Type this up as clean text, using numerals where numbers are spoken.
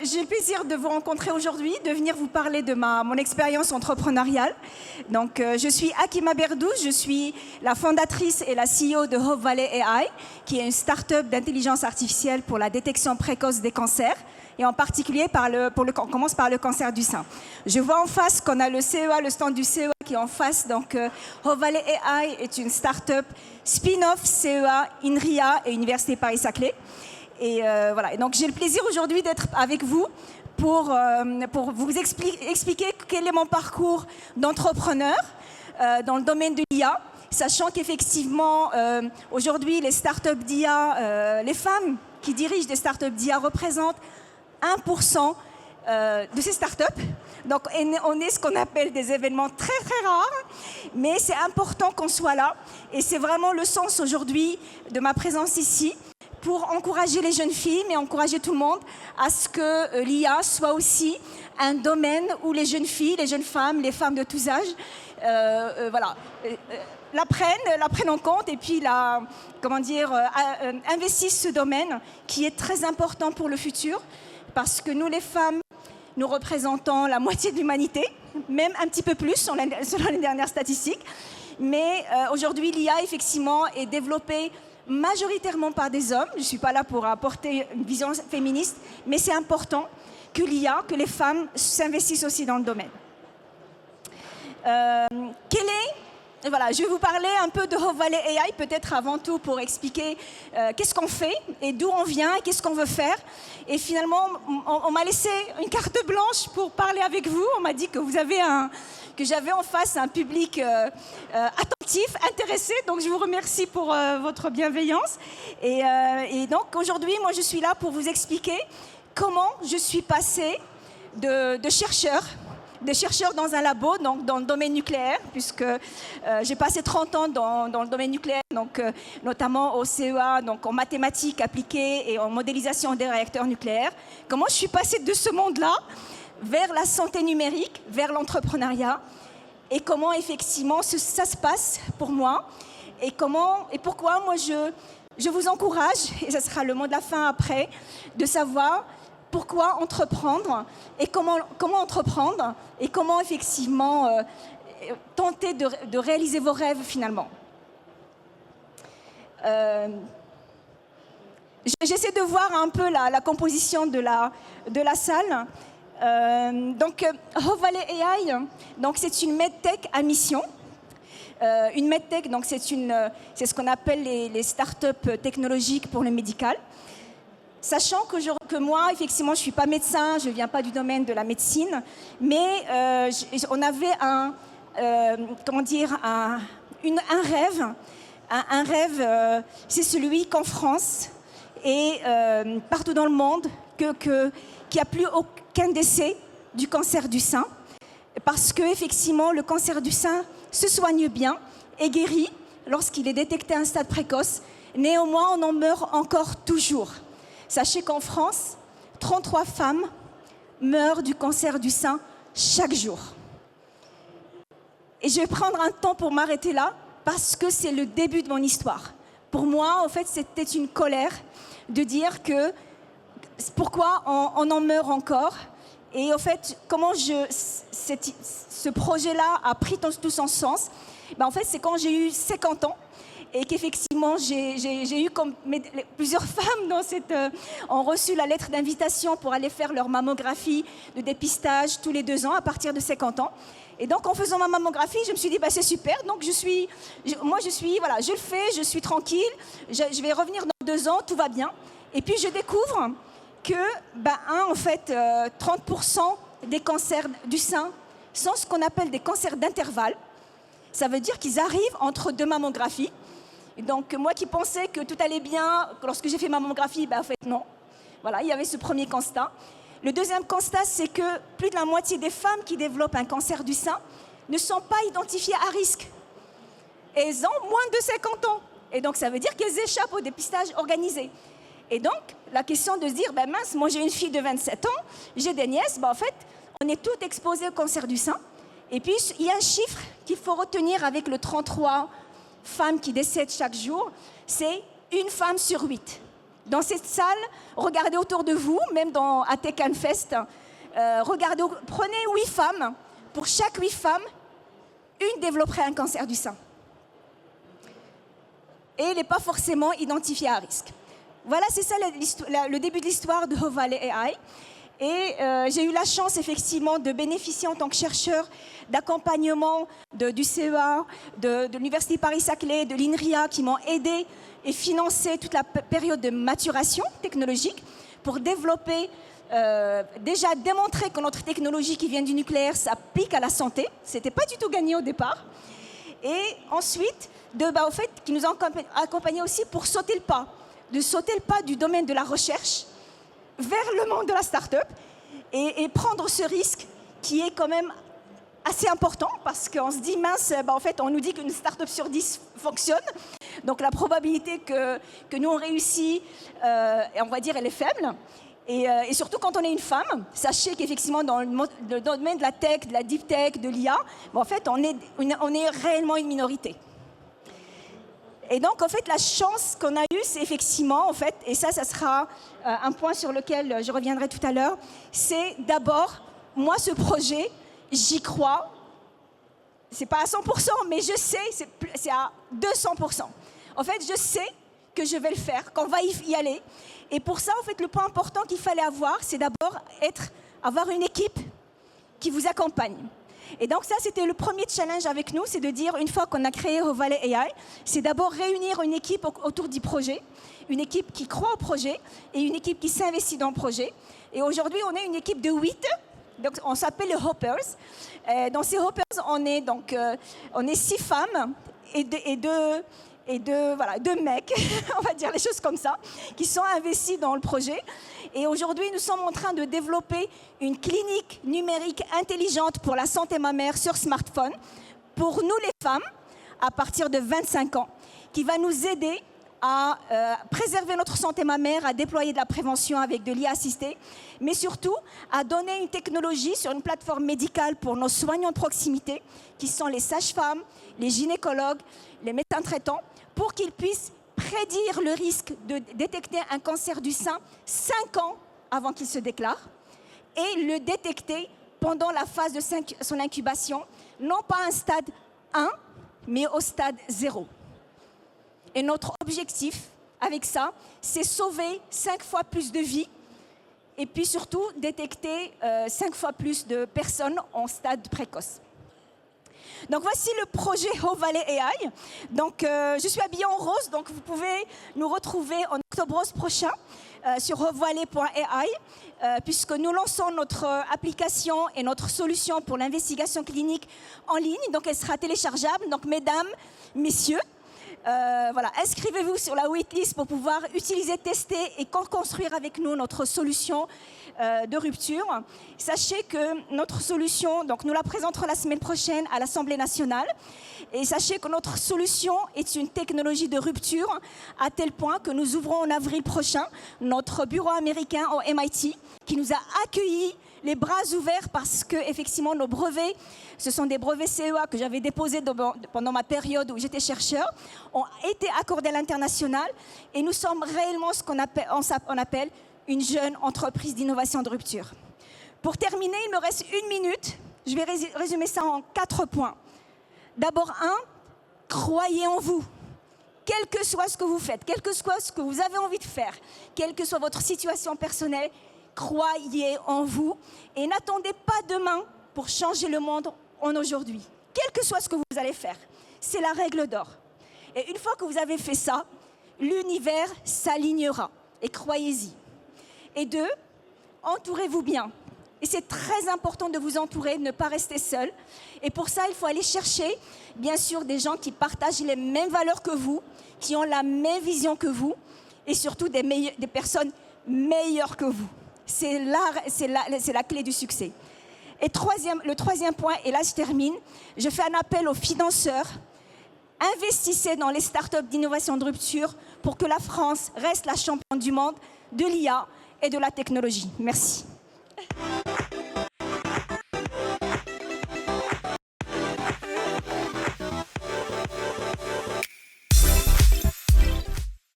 j'ai le plaisir de vous rencontrer aujourd'hui, de venir vous parler de mon expérience entrepreneuriale. Donc, je suis Hakima Berdouche, je suis la fondatrice et la CEO de Hope Valley AI, qui est une start-up d'intelligence artificielle pour la détection précoce des cancers, et en particulier, on commence par le cancer du sein. Je vois en face qu'on a le CEA, le stand du CEA qui est en face. Donc, Hope Valley AI est une start-up spin-off CEA, INRIA et Université Paris-Saclay. Et voilà. Et donc, j'ai le plaisir aujourd'hui d'être avec vous pour vous expliquer quel est mon parcours d'entrepreneur dans le domaine de l'IA, sachant qu'effectivement, aujourd'hui, les startups d'IA, les femmes qui dirigent des startups d'IA représentent 1% de ces startups. Donc, on est ce qu'on appelle des événements très, très rares, mais c'est important qu'on soit là. Et c'est vraiment le sens aujourd'hui de ma présence ici, pour encourager les jeunes filles, mais encourager tout le monde à ce que l'IA soit aussi un domaine où les jeunes filles, les jeunes femmes, les femmes de tous âges, la prennent en compte et puis investissent ce domaine qui est très important pour le futur, parce que nous, les femmes, nous représentons la moitié de l'humanité, même un petit peu plus selon les dernières statistiques. Mais aujourd'hui, l'IA, effectivement, est développée majoritairement par des hommes. Je ne suis pas là pour apporter une vision féministe, mais c'est important que l'IA, que les femmes s'investissent aussi dans le domaine. Voilà, je vais vous parler un peu de Hope Valley AI, peut-être avant tout pour expliquer qu'est-ce qu'on fait et d'où on vient et qu'est-ce qu'on veut faire. Et finalement, on m'a laissé une carte blanche pour parler avec vous. On m'a dit que j'avais en face un public attentif, intéressé. Donc, je vous remercie pour votre bienveillance. Et donc, aujourd'hui, moi, je suis là pour vous expliquer comment je suis passée de chercheur dans un labo, donc dans le domaine nucléaire, puisque j'ai passé 30 ans dans le domaine nucléaire, donc, notamment au CEA, donc en mathématiques appliquées et en modélisation des réacteurs nucléaires. Comment je suis passée de ce monde-là vers la santé numérique, vers l'entrepreneuriat, et comment effectivement ça se passe pour moi, et pourquoi moi je vous encourage, et ce sera le mot de la fin après, de savoir pourquoi entreprendre et comment entreprendre et comment effectivement tenter de réaliser vos rêves finalement. J'essaie de voir un peu la composition de la salle. Donc, Hope Valley AI, donc c'est une medtech à mission. Une medtech, donc c'est ce qu'on appelle les startups technologiques pour le médical. Sachant que moi, effectivement, je ne suis pas médecin, je ne viens pas du domaine de la médecine, mais on avait un rêve. Un rêve, c'est celui qu'en France et partout dans le monde, qu'il n'y a plus aucun décès du cancer du sein, parce que effectivement, le cancer du sein se soigne bien et guérit lorsqu'il est détecté à un stade précoce. Néanmoins, on en meurt encore toujours. Sachez qu'en France, 33 femmes meurent du cancer du sein chaque jour. Et je vais prendre un temps pour m'arrêter là, parce que c'est le début de mon histoire. Pour moi, en fait, c'était une colère de dire que pourquoi on en meurt encore. Et en fait, comment ce projet-là a pris tout son sens. En fait, c'est quand j'ai eu 50 ans et qu'effectivement, j'ai eu comme plusieurs femmes ont reçu la lettre d'invitation pour aller faire leur mammographie de dépistage tous les 2 ans à partir de 50 ans. Et donc, en faisant ma mammographie, je me suis dit, c'est super. Donc, je le fais, je suis tranquille. Je vais revenir dans 2 ans, tout va bien. Et puis, je découvre que, en fait, 30% des cancers du sein sont ce qu'on appelle des cancers d'intervalle. Ça veut dire qu'ils arrivent entre 2 mammographies. Et donc, moi qui pensais que tout allait bien, lorsque j'ai fait ma mammographie, en fait, non. Voilà, il y avait ce premier constat. Le deuxième constat, c'est que plus de la moitié des femmes qui développent un cancer du sein ne sont pas identifiées à risque. Et elles ont moins de 50 ans. Et donc, ça veut dire qu'elles échappent au dépistage organisé. Et donc, la question de se dire, mince, moi j'ai une fille de 27 ans, j'ai des nièces, en fait, on est toutes exposées au cancer du sein. Et puis, il y a un chiffre qu'il faut retenir avec le 33 femmes qui décèdent chaque jour, c'est 1 femme sur 8. Dans cette salle, regardez autour de vous, même à Tech and Fest, prenez 8 femmes. Pour chaque 8 femmes, une développerait un cancer du sein. Et elle n'est pas forcément identifiée à risque. Voilà, c'est ça le début de l'histoire de Hopevalley AI. Et j'ai eu la chance, effectivement, de bénéficier en tant que chercheur d'accompagnement du CEA, de l'Université Paris-Saclay, de l'INRIA, qui m'ont aidé et financé toute la période de maturation technologique pour développer, déjà démontrer que notre technologie qui vient du nucléaire s'applique à la santé. Ce n'était pas du tout gagné au départ. Et ensuite, au fait, qui nous ont accompagnés aussi pour sauter le pas, du domaine de la recherche vers le monde de la start-up et prendre ce risque qui est quand même assez important parce qu'on se dit, mince, en fait, on nous dit qu'une start-up sur 10 fonctionne. Donc la probabilité que nous on réussit, on va dire, elle est faible. Et surtout quand on est une femme, sachez qu'effectivement dans le domaine de la tech, de la deep tech, de l'IA, en fait, on est réellement une minorité. Et donc, en fait, la chance qu'on a eue, c'est effectivement, en fait, et ça sera un point sur lequel je reviendrai tout à l'heure, c'est d'abord, moi, ce projet, j'y crois. C'est pas à 100%, mais je sais, c'est à 200%. En fait, je sais que je vais le faire, qu'on va y aller. Et pour ça, en fait, le point important qu'il fallait avoir, c'est d'abord avoir une équipe qui vous accompagne. Et donc ça, c'était le premier challenge avec nous, c'est de dire, une fois qu'on a créé Hopevalley AI, c'est d'abord réunir une équipe autour du projet, une équipe qui croit au projet et une équipe qui s'investit dans le projet. Et aujourd'hui, on est une équipe de 8, donc on s'appelle les Hoppers. Dans ces Hoppers, on est 6 femmes et deux mecs, on va dire les choses comme ça, qui sont investis dans le projet. Et aujourd'hui, nous sommes en train de développer une clinique numérique intelligente pour la santé mammaire sur smartphone, pour nous les femmes, à partir de 25 ans, qui va nous aider à préserver notre santé mammaire, à déployer de la prévention avec de l'IA assistée, mais surtout à donner une technologie sur une plateforme médicale pour nos soignants de proximité, qui sont les sages-femmes, les gynécologues, les médecins traitants, pour qu'ils puissent prédire le risque de détecter un cancer du sein 5 ans avant qu'il se déclare et le détecter pendant la phase de son incubation, non pas à un stade 1, mais au stade 0. Et notre objectif avec ça, c'est sauver 5 fois plus de vies et puis surtout détecter 5 fois plus de personnes en stade précoce. Donc voici le projet Hopevalley AI. Donc je suis habillée en rose, donc vous pouvez nous retrouver en octobre rose prochain sur hopevalley.ai puisque nous lançons notre application et notre solution pour l'investigation clinique en ligne. Donc elle sera téléchargeable. Donc mesdames, messieurs, inscrivez-vous sur la waitlist pour pouvoir utiliser, tester et construire avec nous notre solution de rupture. Sachez que notre solution, donc nous la présenterons la semaine prochaine à l'Assemblée nationale. Et sachez que notre solution est une technologie de rupture à tel point que nous ouvrons en avril prochain notre bureau américain au MIT qui nous a accueillis les bras ouverts parce que effectivement nos brevets, ce sont des brevets CEA que j'avais déposés pendant ma période où j'étais chercheur, ont été accordés à l'international et nous sommes réellement ce qu'on appelle une jeune entreprise d'innovation de rupture. Pour terminer, il me reste 1 minute. Je vais résumer ça en 4 points. D'abord, 1, croyez en vous. Quel que soit ce que vous faites, quel que soit ce que vous avez envie de faire, quelle que soit votre situation personnelle, croyez en vous et n'attendez pas demain pour changer le monde en aujourd'hui. Quel que soit ce que vous allez faire, c'est la règle d'or. Et une fois que vous avez fait ça, l'univers s'alignera. Et croyez-y. Et 2, entourez-vous bien. Et c'est très important de vous entourer, de ne pas rester seul. Et pour ça, il faut aller chercher, bien sûr, des gens qui partagent les mêmes valeurs que vous, qui ont la même vision que vous, et surtout des personnes meilleures que vous. C'est la clé du succès. Et le troisième point, et là je termine, je fais un appel aux financeurs. Investissez dans les startups d'innovation de rupture pour que la France reste la championne du monde de l'IA et de la technologie. Merci.